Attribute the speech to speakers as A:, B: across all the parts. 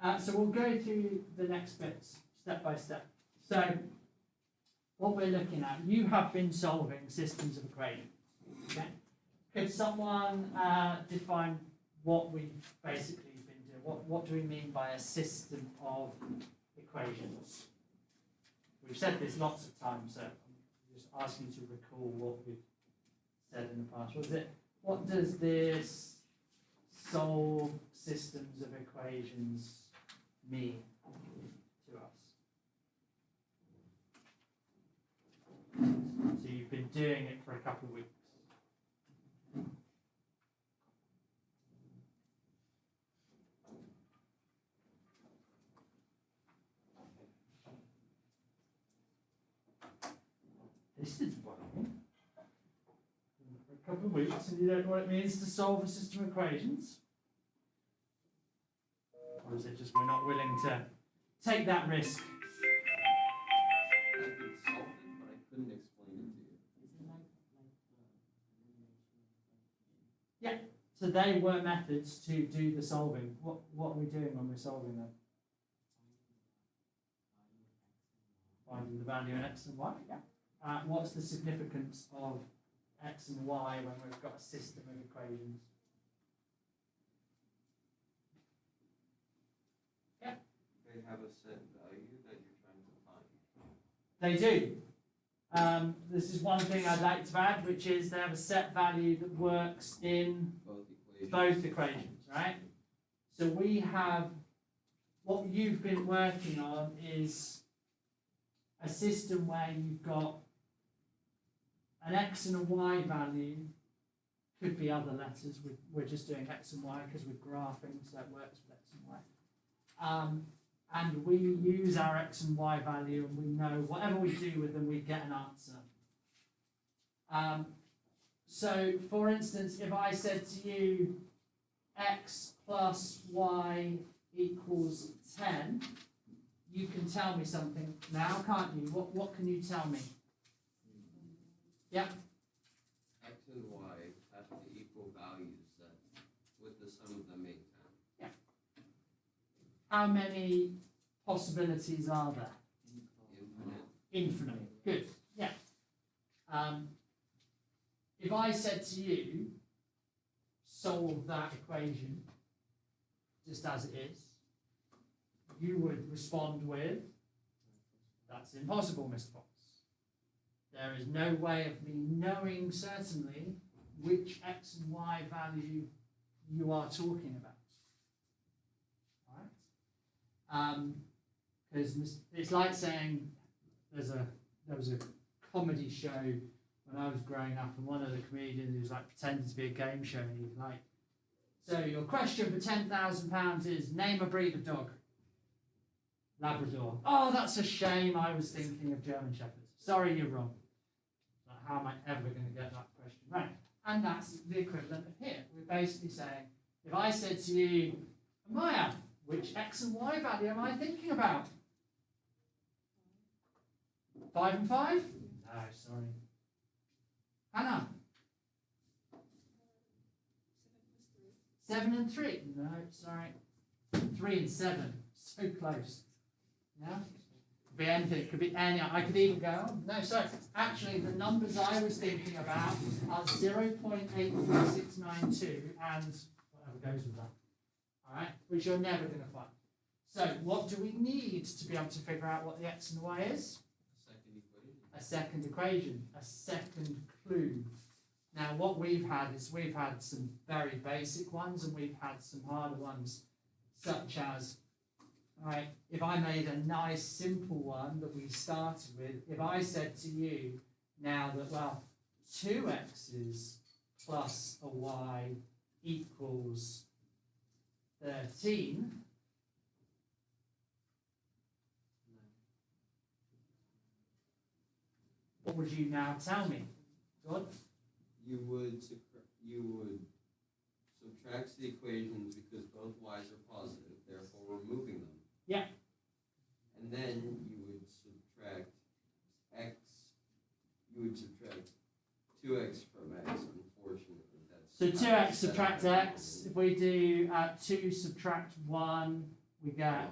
A: So we'll go through the next bits step by step. So what we're looking at, you have been solving systems of equations. Okay? Could someone define what we've basically been doing? What do we mean by a system of equations? We've said this lots of times, so I'm just asking you to recall what we've said in the past. What does this solve systems of equations mean to us? So you've been doing it for a couple of weeks. This is working. For a couple of weeks, and you don't know what it means to solve a system of equations? Or is it just we're not willing to take that risk?
B: I could solve it, but I couldn't explain it to you.
A: Yeah. So they were methods to do the solving. What are we doing when we're solving them? Finding the value in x and y. Yeah. What's the significance of x and y when we've got a system of equations? Yeah.
B: They have a set value that you're trying to find.
A: They do. This is one thing I'd like to add, which is they have a set value that works in both equations, right? So we have, what you've been working on is a system where you've got an x and a y value, could be other letters, we're just doing x and y because we're graphing, so it works with x and y. And we use our x and y value, and we know whatever we do with them, we get an answer. So, for instance, if I said to you x plus y equals 10, you can tell me something now, can't you? What can you tell me? Yeah.
B: X and y have to equal values that, with the sum of them, make 10.
A: Yeah. How many possibilities are there? Infinite. Good. Yeah. If I said to you, solve that equation just as it is, you would respond with, that's impossible, Mr. Fox. There is no way of me knowing certainly which x and y value you are talking about. Right? Because it's like saying there was a comedy show when I was growing up, and one of the comedians was like pretending to be a game show, and he was like, so your question for £10,000 is name a breed of dog. Labrador. Oh, that's a shame. I was thinking of German Shepherds. Sorry, you're wrong. Like, how am I ever going to get that question right? And that's the equivalent of here. We're basically saying, if I said to you, Maya, which x and y value am I thinking about? 5 and 5? No, sorry. Hannah? 7 and 3? No, sorry. 3 and 7. So close. Yeah? Could be anything. It could be any. I could even go, oh, no, sorry. Actually, the numbers I was thinking about are 0.84692 and whatever goes with that. All right? Which you're never going to find. So, what do we need to be able to figure out what the x and y is? A second equation. A second clue. Now, what we've had is we've had some very basic ones and we've had some harder ones, such as, right, if I made a nice simple one that we started with, if I said to you now that, well, 2x's plus a y equals 13, what would you now tell me? Good?
B: You would subtract the equations because both y's are positive, therefore removing them.
A: Yeah.
B: And then you would subtract x. You would subtract 2x from x. Unfortunately, that's
A: so 2x subtract x. If we do 2 subtract 1, we get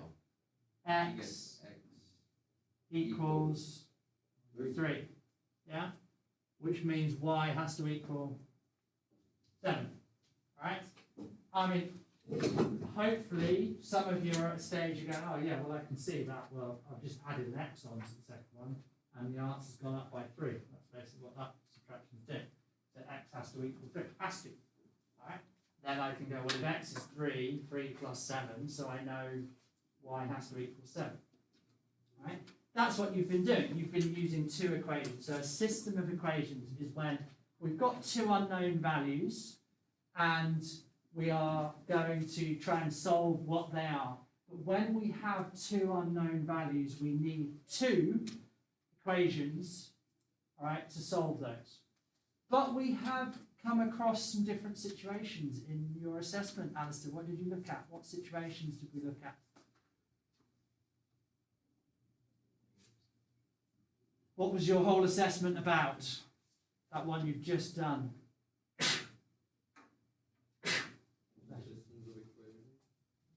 B: Well, you get
A: x
B: X
A: equals 3. Yeah? Which means y has to equal 7. Right? I mean, hopefully some of you are at a stage you go, oh yeah, well I can see that. Well, I've just added an x on to the second one, and the answer's gone up by 3. That's basically what that subtraction's doing. So x has to equal 3. Has to. Alright? Then I can go, well, if x is 3, 3 plus 7, so I know y has to equal 7. Right? That's what you've been doing. You've been using two equations. So a system of equations is when we've got two unknown values and we are going to try and solve what they are. But when we have two unknown values, we need two equations, all right, to solve those. But we have come across some different situations in your assessment, Alistair. What did you look at? What situations did we look at? What was your whole assessment about? That one you've just done.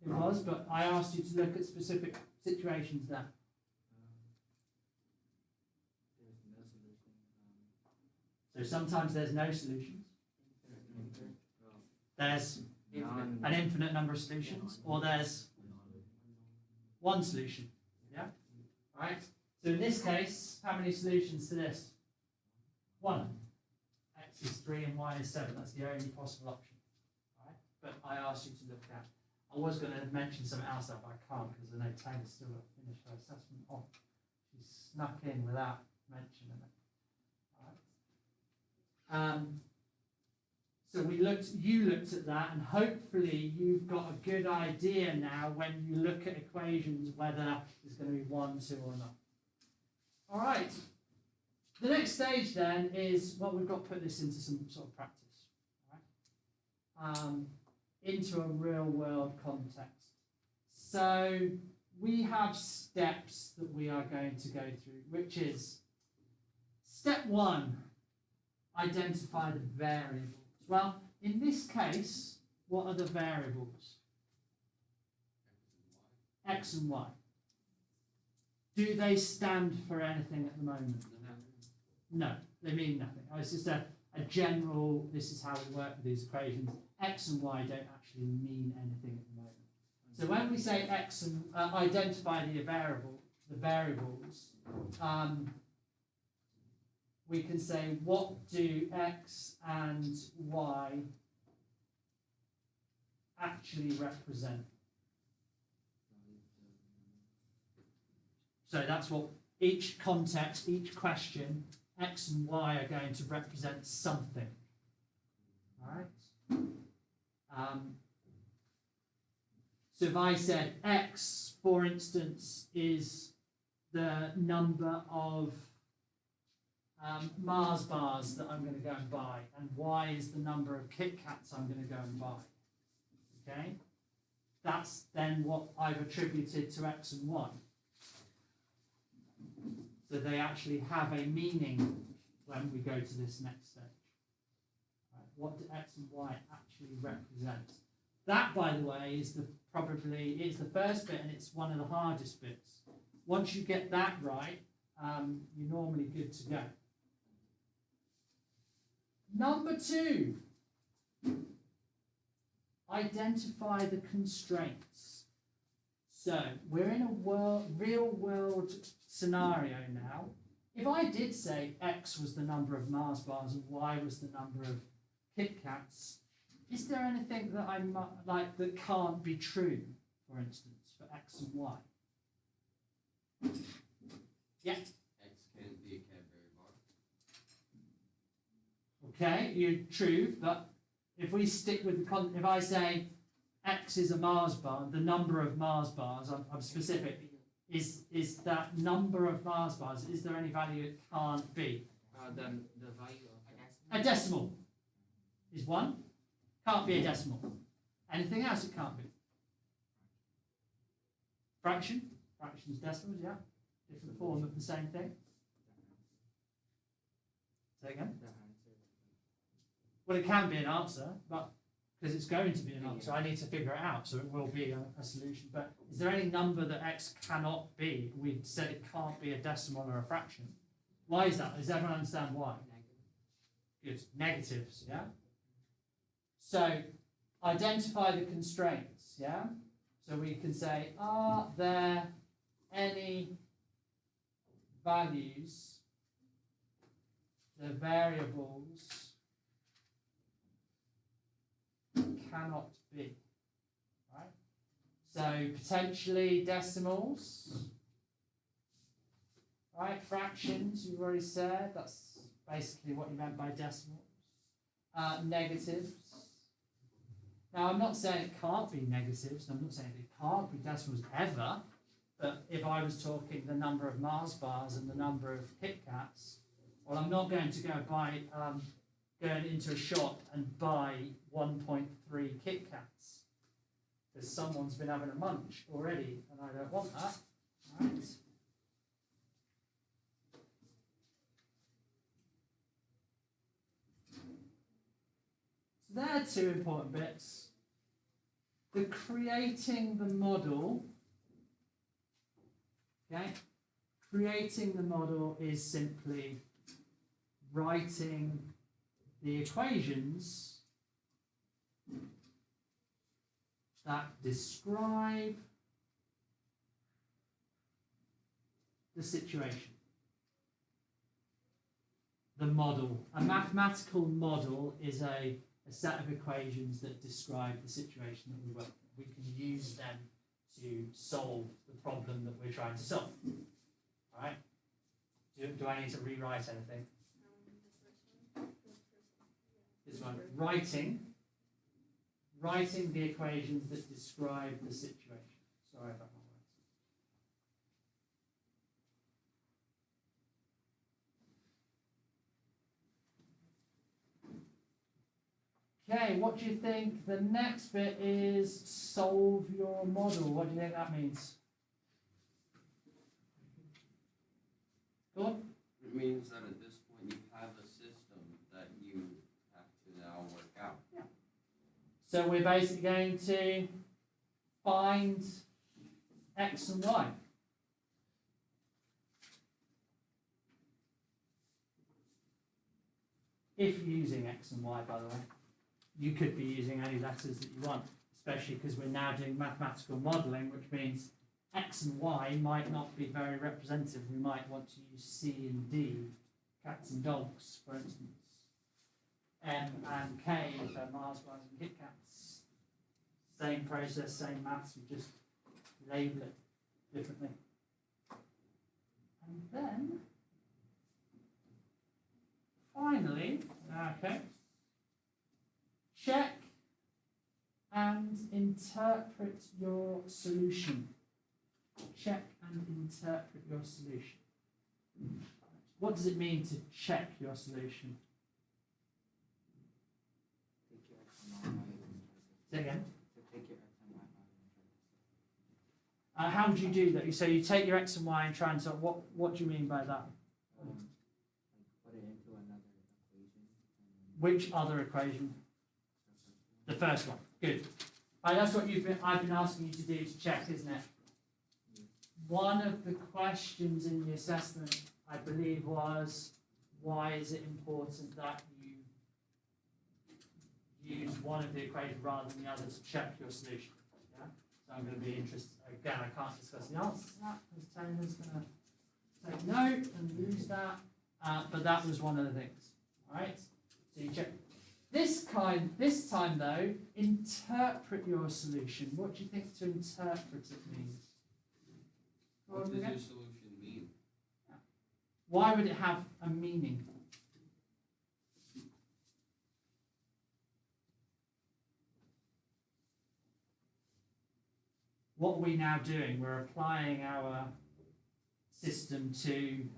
A: It was, but I asked you to look at specific situations there. So sometimes there's no solutions. There's an infinite number of solutions, or there's one solution. Yeah? Right? So in this case, how many solutions to this? 1. X is 3 and y is 7. That's the only possible option. Right? But I asked you to look at. I was going to mention something else, but I can't because I know Taylor's still got to finish her assessment off. She snuck in without mentioning it. Right. So you looked at that, and hopefully you've got a good idea now when you look at equations whether it's going to be 1, 2, or not. All right. The next stage then is, well, we've got to put this into some sort of practice. Right? Into a real world context. So we have steps that we are going to go through, which is step 1, identify the variables. Well, in this case, what are the variables? X and Y. Do they stand for anything at the moment? No, they mean nothing. It's just a general, this is how we work with these equations. X and Y don't actually mean anything at the moment. So when we say X and identify the variables, we can say, what do X and Y actually represent? So that's what each context, each question, X and Y are going to represent something. All right? So if I said X, for instance, is the number of Mars bars that I'm going to go and buy, and Y is the number of Kit Kats I'm going to go and buy. Okay? That's then what I've attributed to X and Y. So they actually have a meaning when we go to this next stage. Right, what do X and Y actually represent? That, by the way, is probably the first bit, and it's one of the hardest bits. Once you get that right, you're normally good to go. Number 2, identify the constraints. So we're in a real world scenario now. If I did say X was the number of Mars bars and Y was the number of Kit Kats, is there anything that that can't be true, for instance, for X and Y? Yeah.
B: X can't be a Cadbury bar.
A: Okay, you're true, but if we stick with if I say X is a Mars bar, the number of Mars bars, I'm specific, is that number of Mars bars, is there any value it can't be?
C: The value of
A: a decimal is 1. Can't be a decimal. Anything else it can't be? Fraction? Fractions, decimals, yeah. Different form of the same thing. Say again? Well, it can be an answer, but because it's going to be an answer. I need to figure it out, so it will be a solution. But is there any number that x cannot be? We said it can't be a decimal or a fraction. Why is that? Does everyone understand why? Good. Negatives, yeah? So, identify the constraints, yeah? So we can say, are there any values, the variables cannot be, right? So potentially decimals, right? Fractions, you've already said, that's basically what you meant by decimals. Negatives. Now I'm not saying it can't be negatives, and I'm not saying it can't be decimals ever, but if I was talking the number of Mars bars and the number of Kit Kats, well, I'm not going to go buy, going into a shop and buy 1.3 Kit Kats, because someone's been having a munch already, and I don't want that, right? So there are two important bits. The creating the model, okay? Creating the model is simply writing the equations that describe the situation. The model. A mathematical model is a set of equations that describe the situation that we work with. We can use them to solve the problem that we're trying to solve. All right? Do I need to rewrite anything? This one. Writing the equations that describe the situation. Sorry about my words. Okay, what do you think? The next bit is solve your model. What do you think that means? Go on.
B: It means that at this point you have a system that you have to now work out.
A: Yeah. So we're basically going to find x and y. If you're using x and y, by the way. You could be using any letters that you want, especially because we're now doing mathematical modelling, which means x and y might not be very representative. We might want to use C and D, cats and dogs, for instance. M and K for Mars bars and Kit Kats. Same process, same maths, we just label it differently. And then, finally, okay, check and interpret your solution. Check and interpret your solution. What does it mean to check your solution? Say again. How would you do that? So you take your x and y and try and solve. What do you mean by that?
C: Put it into another equation.
A: Which other equation? The first one. Good. That's what I've been asking you to do to check, isn't it? One of the questions in the assessment, I believe, was why is it important that you use one of the equations rather than the other to check your solution? Yeah? So I'm going to be interested. Again, I can't discuss the answer to that because Taylor's going to take note and use that. But that was one of the things. All right. So you check. This time though, interpret your solution. What do you think to interpret it means?
B: What does your solution mean?
A: Yeah. Why would it have a meaning? What are we now doing? We're applying our system to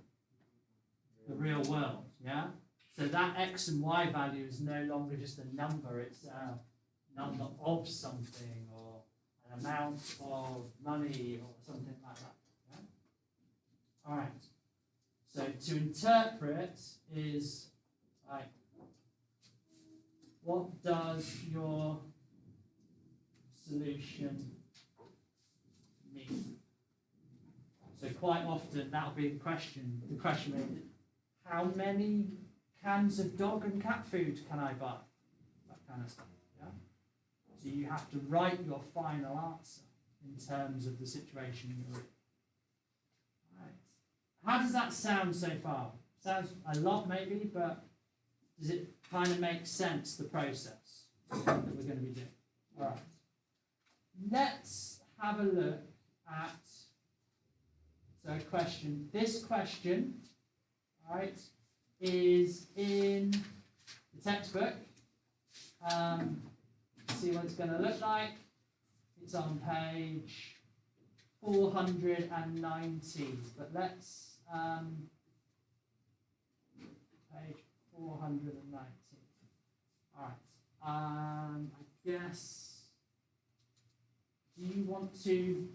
A: the real world, yeah? So that x and y value is no longer just a number, it's a number of something or an amount of money or something like that. Yeah? All right. So to interpret is like, what does your solution mean? So quite often that'll be the question. The question is, how many cans of dog and cat food can I buy? That kind of stuff. Yeah. So you have to write your final answer in terms of the situation you're in. Right. How does that sound so far? Sounds a lot maybe, but does it kind of make sense, the process that we're going to be doing? All right. Let's have a look at, so a question. This question, all right, is in the textbook. See what it's going to look like. It's on page 490, but let's page 490. All right. I guess. Do you want to?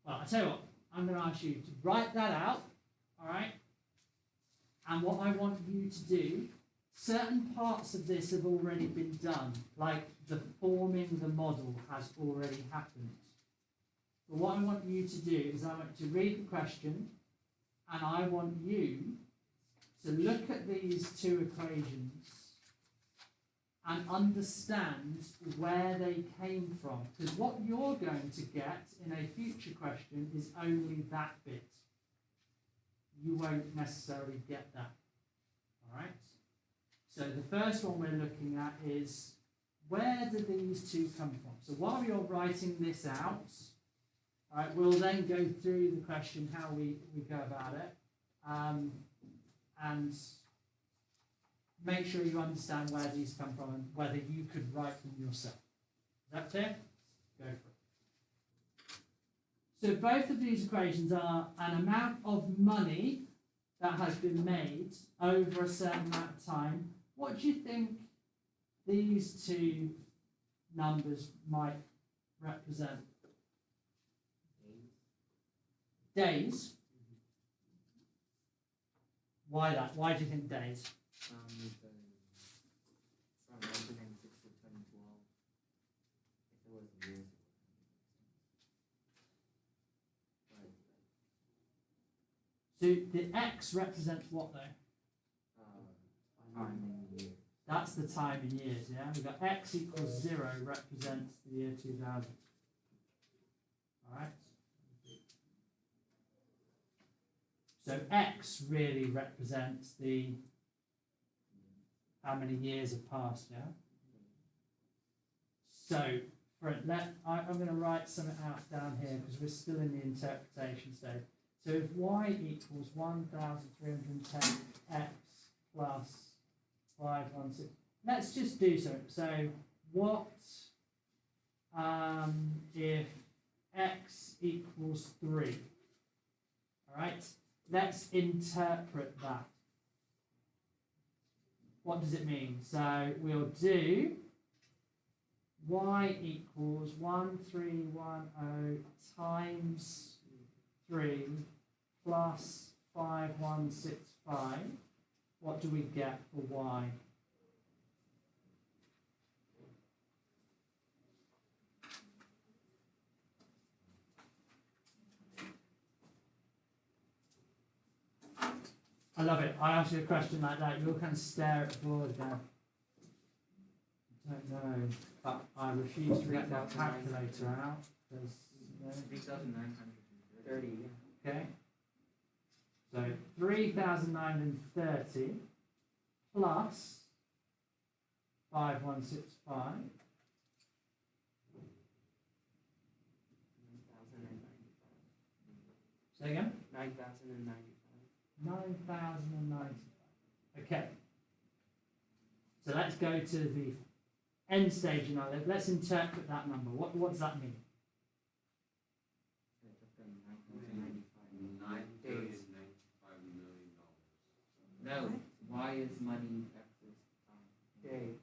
A: Well, I tell you what. I'm going to ask you to write that out. All right. And what I want you to do. Certain parts of this have already been done, like the forming the model has already happened. But what I want you to do is I want you to read the question, and I want you to look at these two equations and understand where they came from. Because what you're going to get in a future question is only that bit. You won't necessarily get that. All right? So the first one we're looking at is, where do these two come from? So while you're writing this out, all right, we'll then go through the question, how we go about it, and make sure you understand where these come from and whether you could write them yourself. Is that clear? Go for it. So both of these equations are an amount of money that has been made over a certain amount of time. What do you think these two numbers might represent? Days? Why that? Why do you think days?
C: Because from 1996 to 2012, if it was years,
A: So the x represents what though?
C: time in years.
A: That's the time in years, yeah? We've got x equals 0 represents the year 2000. Alright? So x really represents the how many years have passed, yeah? So I'm going to write something out down here because we're still in the interpretation stage. So if y equals 1,310 x plus 516, let's just do something. So what if x equals 3? All right, let's interpret that. What does it mean? So we'll do y equals 1310 times 3 plus 5165. What do we get for y? I love it. I ask you a question like that, you'll kind of stare at the board again. I don't know, but I refuse to get that calculator out.
C: 3,930.
A: Okay. So 3,930 plus 5165.
C: 9,095.
A: Say again?
C: 9,095.
A: 9,095. Okay. So let's go to the end stage in our life. Let's interpret that number. What does that mean?
B: 9,095 million.
C: No, why is money X's time?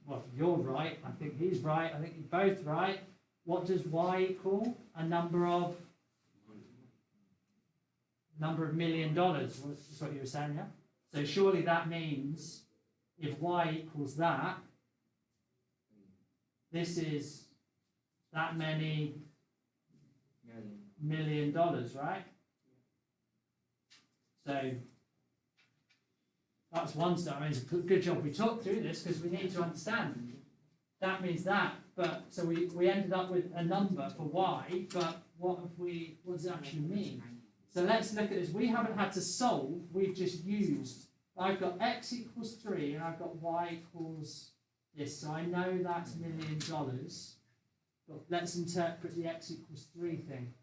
A: Well, you're right. I think he's right. I think you're both right. What does y equal? A number of $1 million. That's what you were saying, yeah? So surely that means if y equals that, this is that many $1 million, right? So that's one step. I mean, it's a good job we talked through this because we need to understand that means that. But so we ended up with a number for y, but what does it actually mean? So let's look at this. We haven't had to solve, we've just used, I've got x equals 3 and I've got y equals this. So I know that's $1 million. But let's interpret the x equals 3 thing.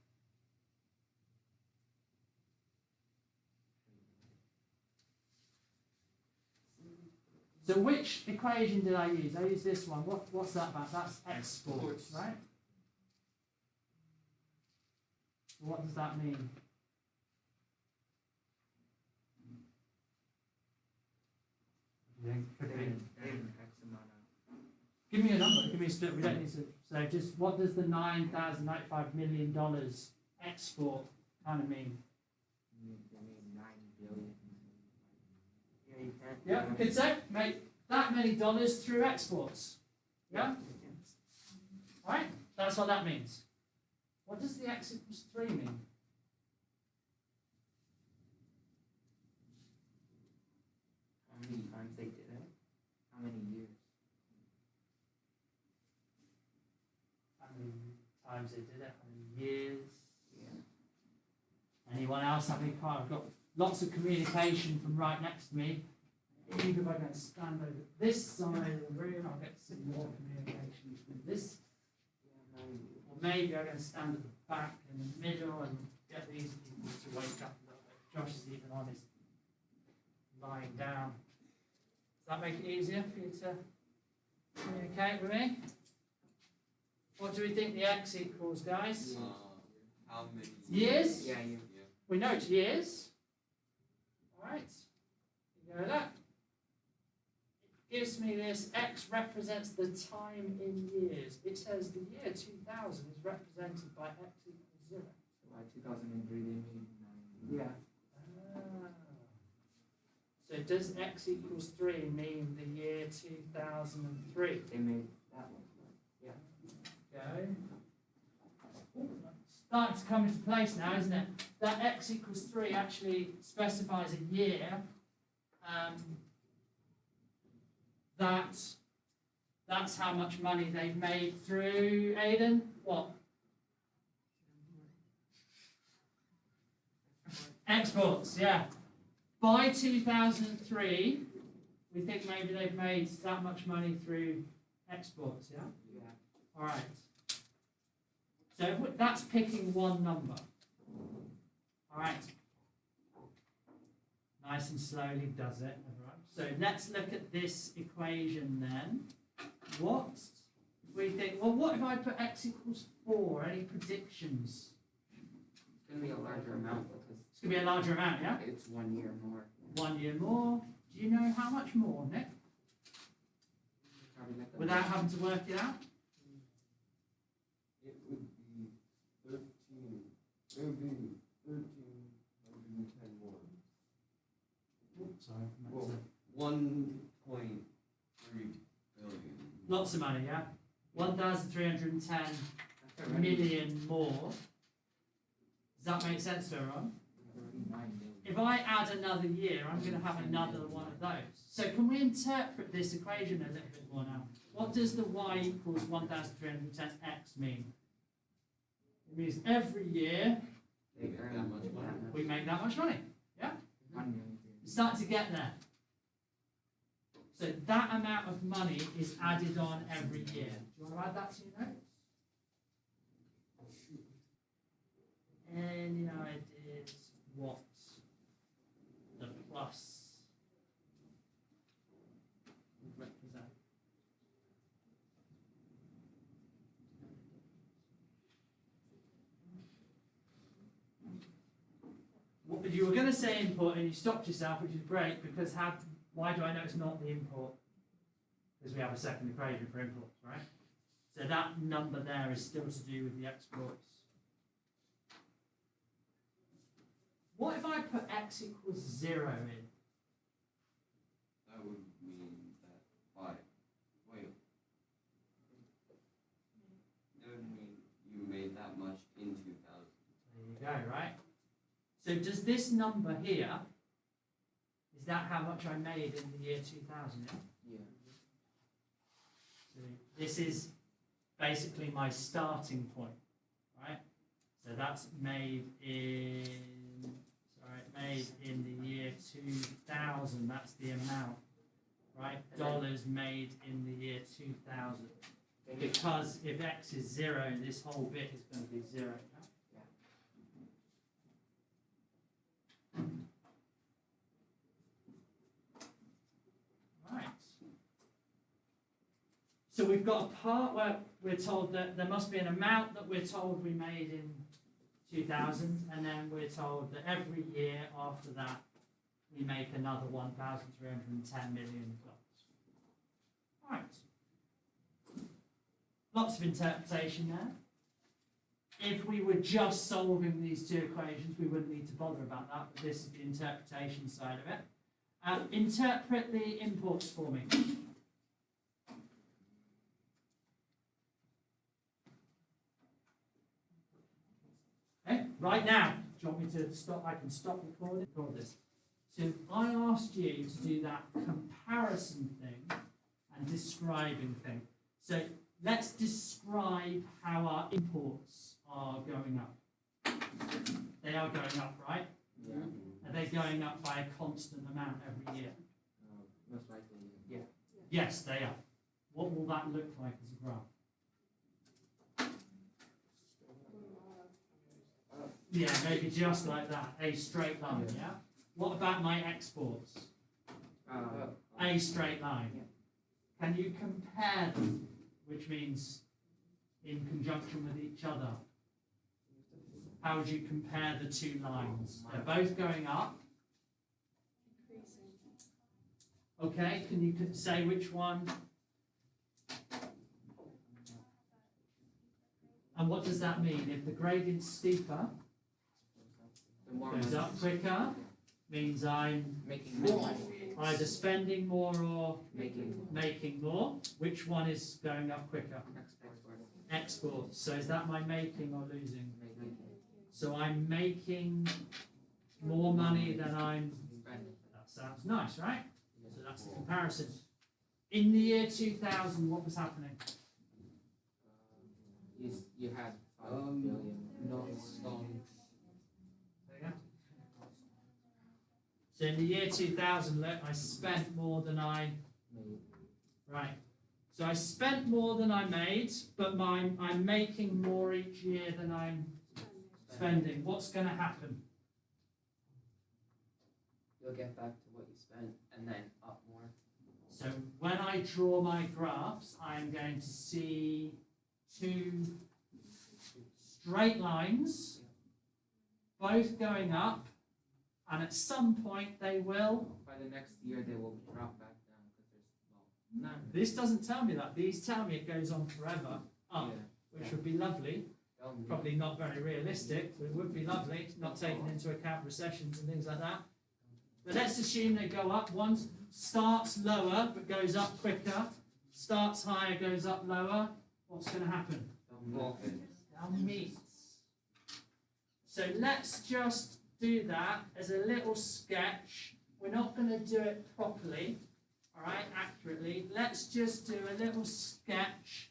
A: So which equation did I use? I used this one. What's that about? That's exports, right? What does that mean? Give me a number. Give me a split. We don't need to. So just what does the $9,095 million export kind of mean? Yeah, we could say make that many dollars through exports. Yeah? Right? That's what that means. What does the x equals 3 mean?
C: How many times they did it? How many years?
A: How many times they did it? How many years?
C: Yeah.
A: Anyone else have any kind? I've got lots of communication from right next to me. Even if I go and stand over this side of the room, I'll get some more communication from this. Or maybe I'm going to stand at the back in the middle and get these people to wake up a little bit. Josh is even on his lying down. Does that make it easier for you to communicate with me? What do we think the x equals, guys?
B: How many
A: Years?
C: Yeah, you.
A: We know it's years. Alright. You know that? It gives me this. X represents the time in years. It says the year 2000 is represented by x equals 0.
C: So by 2003 they made 9. Yeah.
A: So does x equals 3 mean the year 2003?
C: They made that one. Yeah.
A: Go. Starting to come into place now, isn't it? That x equals 3 actually specifies a year. That's how much money they've made through Aidan. What? Exports, yeah. By 2003, we think maybe they've made that much money through exports, yeah?
C: Yeah.
A: All right. So that's picking one number. All right. Nice and slowly does it. All right. So let's look at this equation then. What if we think, well, what if I put x equals 4? Any predictions?
C: It's going to be a larger amount because
A: It's going to be a larger amount, yeah?
C: it's 1 year more.
A: 1 year more. Do you know how much more, Nick?
C: Probably like a
A: Without having to work it out?
B: It would be 13. It would be 1,310 more.
A: Sorry.
B: Well, 1.3 billion.
A: Lots of money, yeah? 1,310
C: That's already
A: million more. Does that make sense to everyone?
C: 9 million.
A: If I add another year, I'm going to have another one of those. So can we interpret this equation a little bit more now? What does the y equals 1,310x mean? It means every year
B: They make that much money.
A: we make that much money. Yeah?
C: 1 million.
A: It's starting to get there. So that amount of money is added on every year. Do you want to add that to your notes? Any ideas what the plus would represent? What, you were going to say input and you stopped yourself, which is great, because why do I know it's not the import? Because we have a second equation for imports, right? So that number there is still to do with the exports. What if I put x equals 0 in?
B: That would mean
A: go, right? So does this number here, is that how much I made in the year 2000?
C: Yeah.
A: So this is basically my starting point, right? So that's made in the year 2000. That's the amount, right? Dollars made in the year 2000. Because if x is 0, this whole bit is going to be 0. Right. So we've got a part where we're told that there must be an amount that we're told we made in 2000, and then we're told that every year after that we make another $1,310 million. Right. Lots of interpretation there. If we were just solving these two equations, we wouldn't need to bother about that, but this is the interpretation side of it. Interpret the imports for me. Okay, right now, do you want me to stop? I can stop recording. Record this. So I asked you to do that comparison thing and describing thing. So let's describe how our imports are going up. They are going up, right?
C: Yeah.
A: Are they going up by a constant amount every year?
C: Most likely, yeah.
A: Yes, they are. What will that look like as a graph? Yeah, maybe just like that, a straight line, yeah? What about my exports? A straight line. Can you compare them, which means in conjunction with each other? How would you compare the two lines? They're both going up. Okay, can you say which one? And what does that mean? If the gradient's steeper, goes up quicker, means I'm
C: making more money.
A: either spending more or
C: Making
A: more. Which one is going up quicker?
C: export.
A: Exports. So is that my making or losing?
C: Making.
A: So I'm making more money than I'm...
C: Spending.
A: That sounds nice, right? So that's the comparison. In the year 2000, what was happening?
C: You had 5 billion.
B: No, it's
A: There you go. So in the year 2000, look, I spent more than I... Right. So I spent more than I made, but I'm making more each year than I'm spending. What's going to happen?
C: You'll get back to what you spent and then up more.
A: So when I draw my graphs, I'm going to see two straight lines, both going up, and at some point they will...
C: By the next year, they will drop back down because there's
A: No, this doesn't tell me that. These tell me it goes on forever up, which would be lovely. Probably not very realistic, but it would be lovely, not taking into account recessions and things like that. But let's assume they go up. One starts lower but goes up quicker, starts higher, goes up lower. What's going to happen? Down meets. So let's just do that as a little sketch. We're not going to do it properly, all right, accurately. Let's just do a little sketch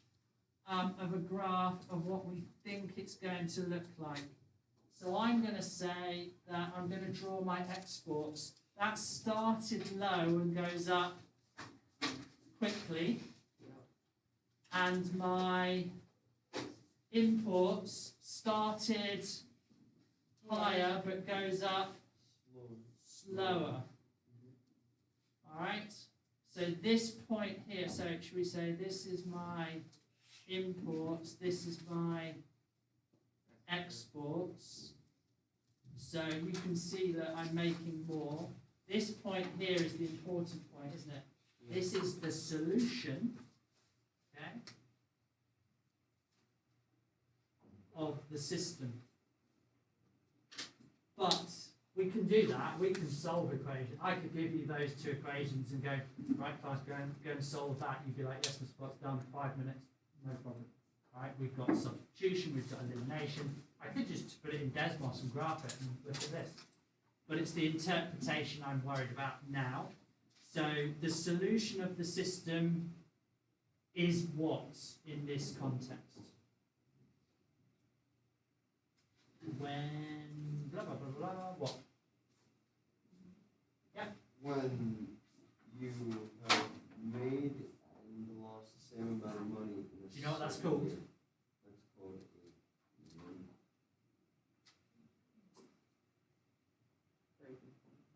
A: of a graph of what we think it's going to look like. So I'm going to say that I'm going to draw my exports. That started low and goes up quickly. And my imports started higher but goes up slower. Alright? So this point here, so should we say this is my imports, this is my exports. So you can see that I'm making more. This point here is the important point, isn't it? This is the solution, okay, of the system. But we can do that. We can solve equations. I could give you those two equations and go, right, class, go and solve that. You'd be like, yes, Mr. Potts, done, 5 minutes, no problem. Right, we've got substitution, we've got elimination. I could just put it in Desmos and graph it and look at this. But it's the interpretation I'm worried about now. So the solution of the system is what in this context? When blah blah blah blah what? Yeah.
D: When you have made and lost the same amount of money in a
A: Do you know what that's
D: certain
A: called?
D: year, that's called a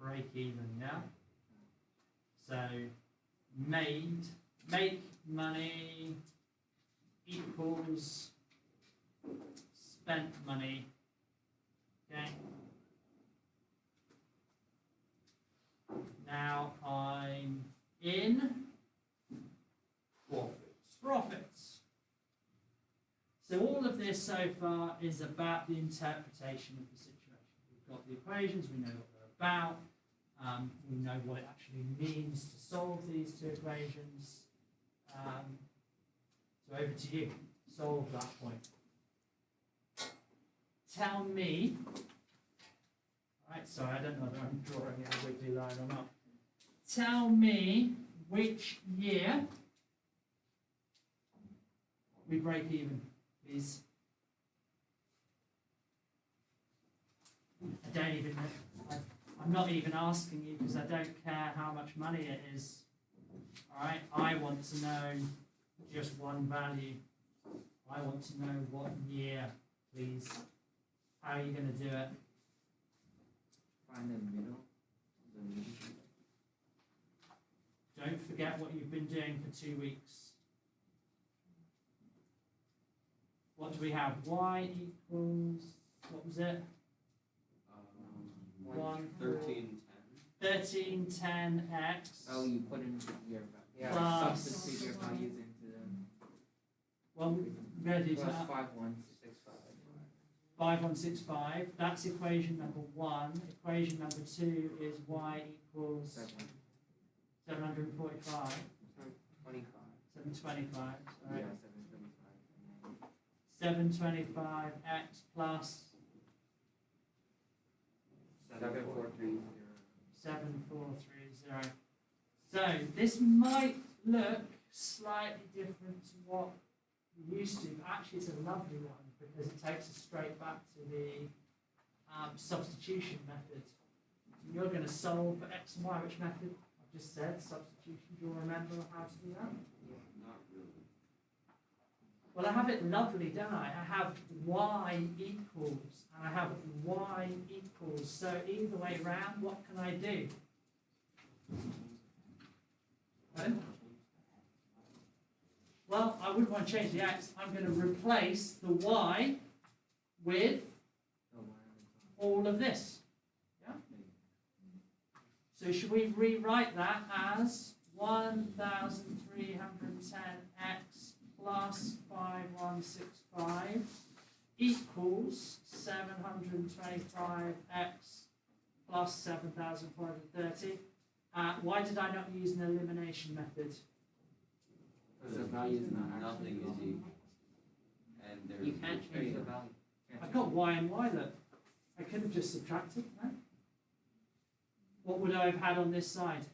A: Break even, yeah. So make money equals spent money. Okay. Now I'm in profits. So all of this so far is about the interpretation of the situation. We've got the equations, we know what they're about, we know what it actually means to solve these two equations. So over to you, solve that point. Tell me, right, sorry, I don't know whether I'm drawing a wiggly line or not. Tell me which year we break even, please. I don't even know. I'm not even asking you because I don't care how much money it is. Alright, I want to know just one value. I want to know what year, please. How are you going to do it?
C: Find the middle. The median.
A: Don't forget what you've been doing for 2 weeks. What do we have? Y equals, what was it? 1310x.
C: Oh, you put in your
A: Plus-
C: substitute your values into them.
A: Well, ready to
C: Plus 5165.
A: 5165. That's equation number 1. Equation number 2 is y equals 745.
C: 25.
A: 725.
C: Yeah,
A: Right.
C: 725.
A: 725x plus
C: 7430.
A: 7430. So this might look slightly different to what we used to, but actually it's a lovely one because it takes us straight back to the substitution method. So you're going to solve for x and y, which method? I've just said substitution. Do you remember how to do that?
B: Not really.
A: Well, I have it lovely, don't I? I have y equals, and I have y equals. So either way round, what can I do? Pardon? Well, I wouldn't want to change the x. I'm going to replace the y with all of this. Yeah? So should we rewrite that as 1310x plus 5165 equals 725x plus 7430? Why did I not use an elimination method?
C: Because the value is not
B: Nothing
C: actually
B: is equal. And there's.
C: You can't change the value.
A: I've got y and y, look. I could have just subtracted, no? What would I have had on this side?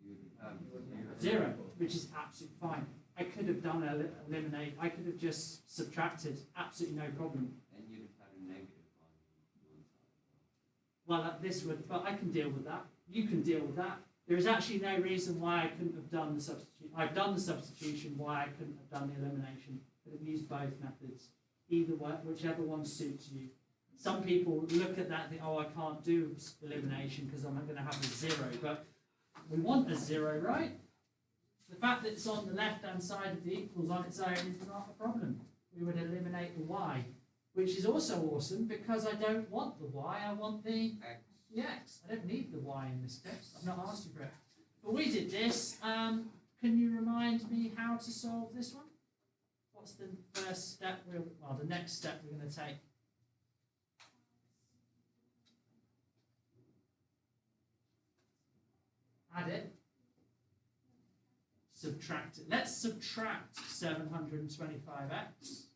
B: You'd have
A: 0, which is absolutely fine. I could have done eliminate, I could have just subtracted, absolutely no problem.
B: And you'd have had a negative on one side.
A: Well, this would, but I can deal with that. You can deal with that. There is actually no reason why I couldn't have done the substitution. I've done the substitution, why I couldn't have done the elimination. But I've used both methods. Either way, whichever one suits you. Some people look at that and think, oh, I can't do elimination because I'm going to have a 0. But we want a 0, right? The fact that it's on the left-hand side of the equals on its own is not a problem. We would eliminate the y, which is also awesome because I don't want the y, I want the
B: X.
A: x. I don't need the y in this case. I've not asked you for it. But we did this. Can you remind me how to solve this one? What's the first step? Well, the next step we're going to take. Add it. subtract it. Let's subtract 725x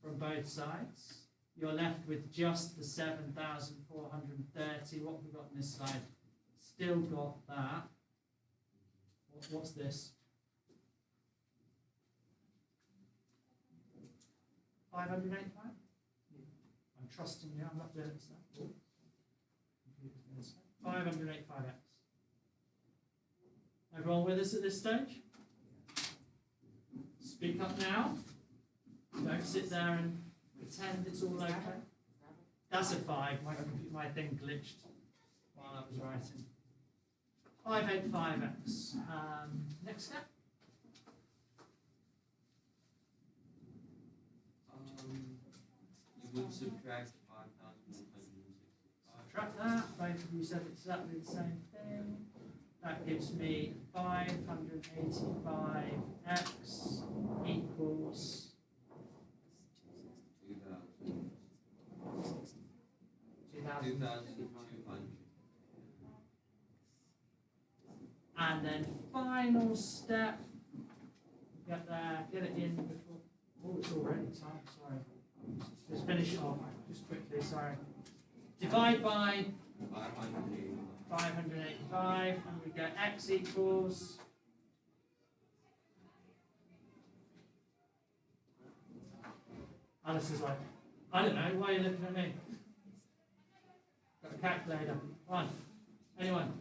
A: from both sides. You're left with just the 7,430. What have we got on this side? Still got that. What's this? 585? I'm trusting you, I'm not doing this now. 585x. Everyone with us at this stage? Speak up now. Don't sit there and pretend it's all okay. That's a 5. My thing glitched while I was writing. 585x. Next step.
B: You would subtract 5,165.
A: Subtract that. Both of you said exactly the same thing. That gives me 585x equals
B: 2,200.
A: And then final step. Get there, get it in before. Oh, it's already time. Sorry. Just finish it off just quickly. Sorry. Divide by 585, and we get x equals Alice is like, I don't know, why are you looking at me? Got a calculator. One. Anyone?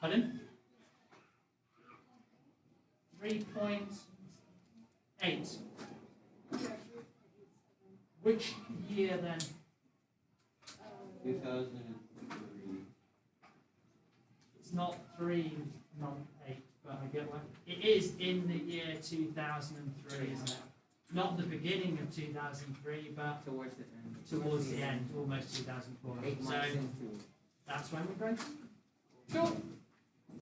A: Pardon? 3.8. Which year then?
B: 2003.
A: It's not 3, not 8, but I get what. It is in the year 2003, isn't it? Not the beginning of 2003, but
C: Towards the end.
A: towards the end, almost 2004.
C: Eight
A: So
C: months into.
A: that's when we're going. Cool.